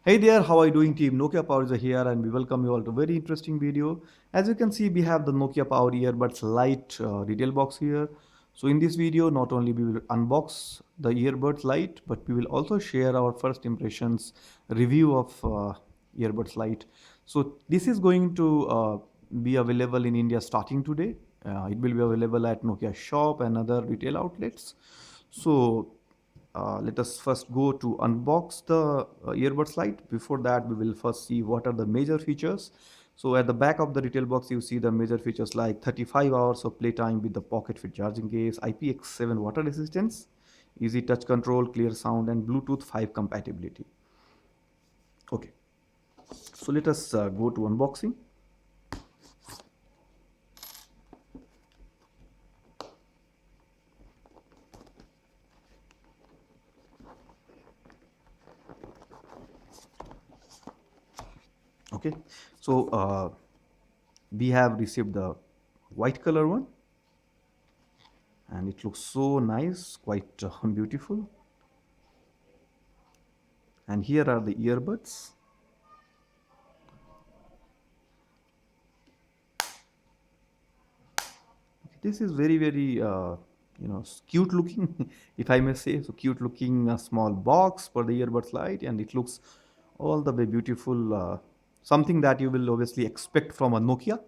Hey there, how are you doing team? Nokia Power is here and we welcome you all to a very interesting video. As you can see, we have the Nokia Power Earbuds Lite retail box here. So in this video, not only we will unbox the Earbuds Lite, but we will also share our first impressions review of Earbuds Lite. So this is going to be available in India starting today. It will be available at Nokia Shop and other retail outlets. So let us first go to unbox the earbuds Lite. Before that, we will first see what are the major features. So at the back of the retail box, you see the major features like 35 hours of playtime with the pocket fit charging case, IPX7 water resistance, easy touch control, clear sound, and Bluetooth 5 compatibility. Okay, so let us go to unboxing. Okay, so we have received the white color one and it looks so nice, quite beautiful. And here are the earbuds. This is very cute looking, if I may say. So cute looking small box for the earbuds Lite, and it looks all the way beautiful. Something that you will obviously expect from a Nokia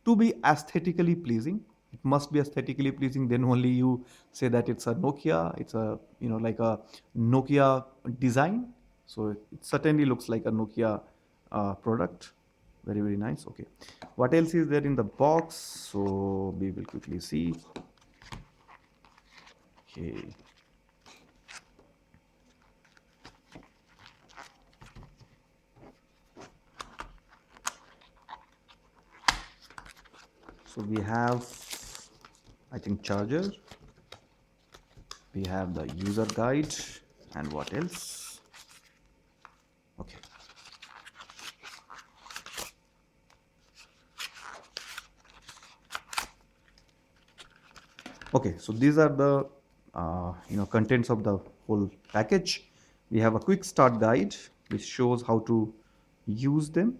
to be aesthetically pleasing. It must be aesthetically pleasing. Then only you say that it's a Nokia. It's a like a Nokia design. So it certainly looks like a Nokia product. Very nice. Okay, what else is there in the box? So we will quickly see. Okay, so we have, I think, charger. We have the user guide, and what else? Okay, okay, so these are the contents of the whole package. We have a quick start guide which shows how to use them.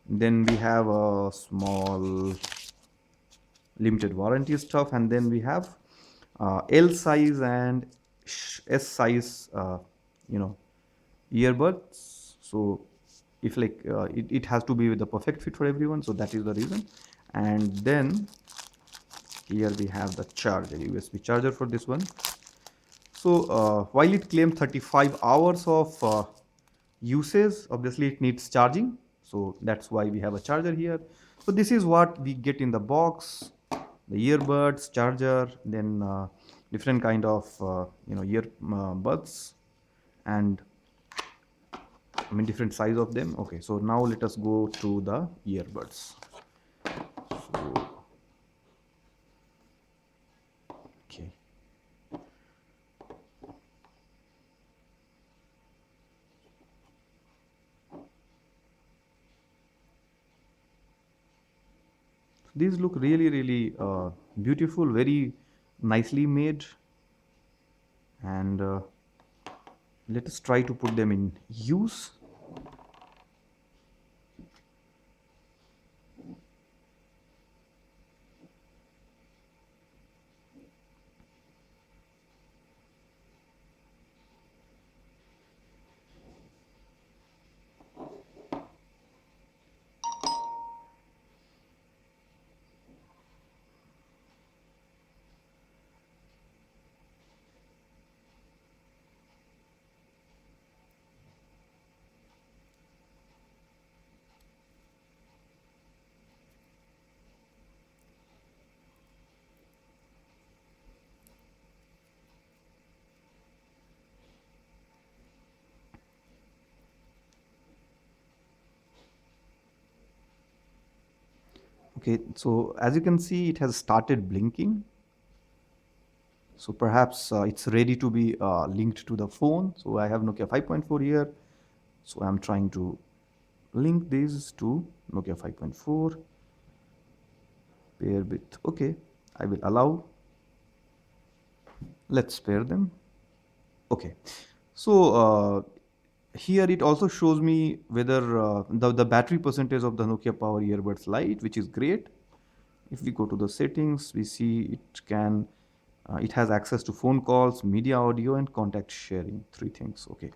Then we have a small limited warranty stuff, and then we have L size and S size earbuds. So if like it has to be with the perfect fit for everyone, so that is the reason. And then here we have the charger, USB charger for this one. So while it claims 35 hours of usage, obviously it needs charging. So that's why we have a charger here. So this is what we get in the box: the earbuds, charger, then different kind of earbuds, and I mean different size of them. Okay, so now let us go to the earbuds. So okay. These look really beautiful, very nicely made, and let us try to put them in use. Okay, so as you can see, it has started blinking. So perhaps it's ready to be linked to the phone. So I have Nokia 5.4 here. So I'm trying to link these to Nokia 5.4. Pair with, okay, I will allow. Let's pair them. Okay, so Here it also shows me whether the battery percentage of the Nokia Power Earbuds Lite, which is great. If we go to the settings, we see it has access to phone calls, media audio, and contact sharing. Three things. Okay.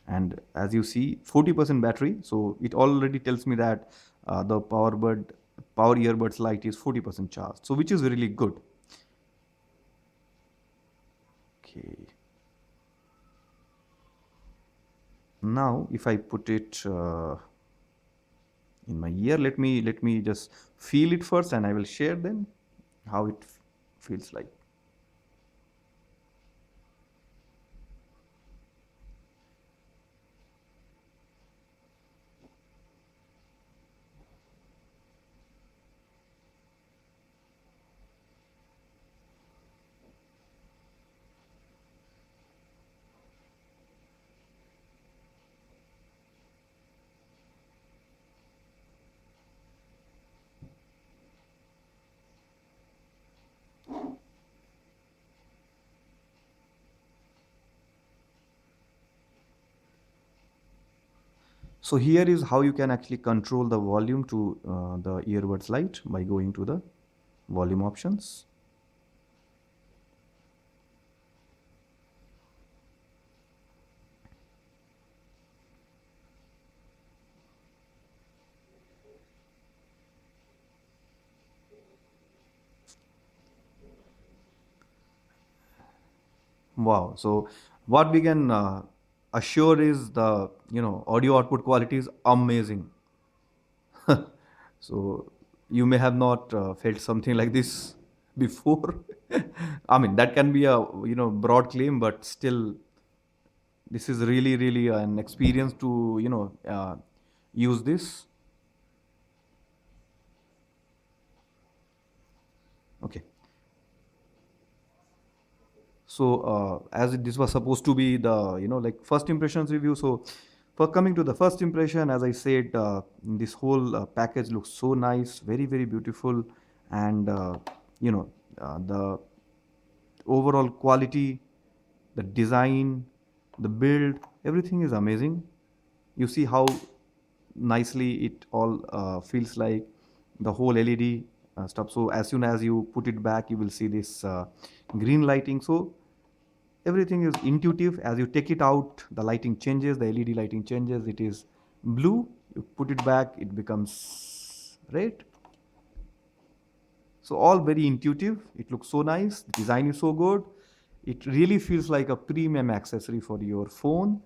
And as you see, 40% battery. So it already tells me that the Power Earbuds Lite is 40% charged. So which is really good. Okay. Now, if I put it in my ear, let me just feel it first, and I will share then how it feels like. So here is how you can actually control the volume to the earbuds Lite by going to the volume options. Wow. So what we can assure is the audio output quality is amazing. So you may have not felt something like this before. I mean that can be a broad claim, but still this is really an experience to use this. Okay. So this was supposed to be the like first impressions review. So for coming to the first impression, as I said, this whole package looks so nice, very beautiful, and the overall quality, the design, the build, everything is amazing. You see how nicely it all feels like the whole LED stuff. So as soon as you put it back, you will see this green lighting. So everything is intuitive. As you take it out, the lighting changes, the LED lighting changes. It is blue. You put it back, it becomes red. So all very intuitive. It looks so nice. The design is so good. It really feels like a premium accessory for your phone.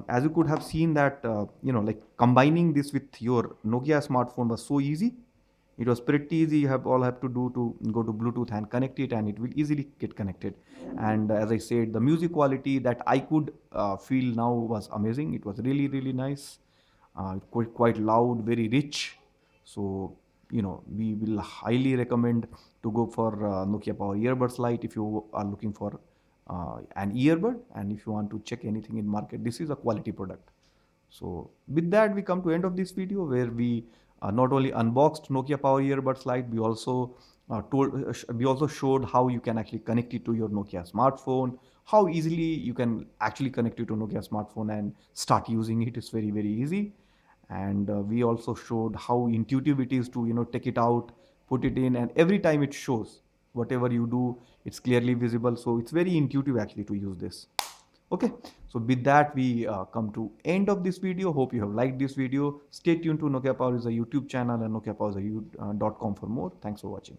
As you could have seen that, like combining this with your Nokia smartphone was so easy. It was pretty easy. You have all have to do to go to Bluetooth and connect it, and it will easily get connected. And as I said, the music quality that I could feel now was amazing. It was really nice, quite loud, very rich. So we will highly recommend to go for Nokia Power Earbuds Lite if you are looking for an earbud, and if you want to check anything in market, this is a quality product. So with that, we come to end of this video where we not only unboxed Nokia Power Earbuds Lite, we also showed how you can actually connect it to your Nokia smartphone, how easily you can actually connect it to Nokia smartphone and start using it. It's very easy. And we also showed how intuitive it is to take it out, put it in, and every time it shows whatever you do, it's clearly visible. So it's very intuitive actually to use this. Okay, so with that, we come to end of this video. Hope you have liked this video. Stay tuned to Nokia Power is a YouTube channel, and Nokia Power is a .com for more. Thanks for watching.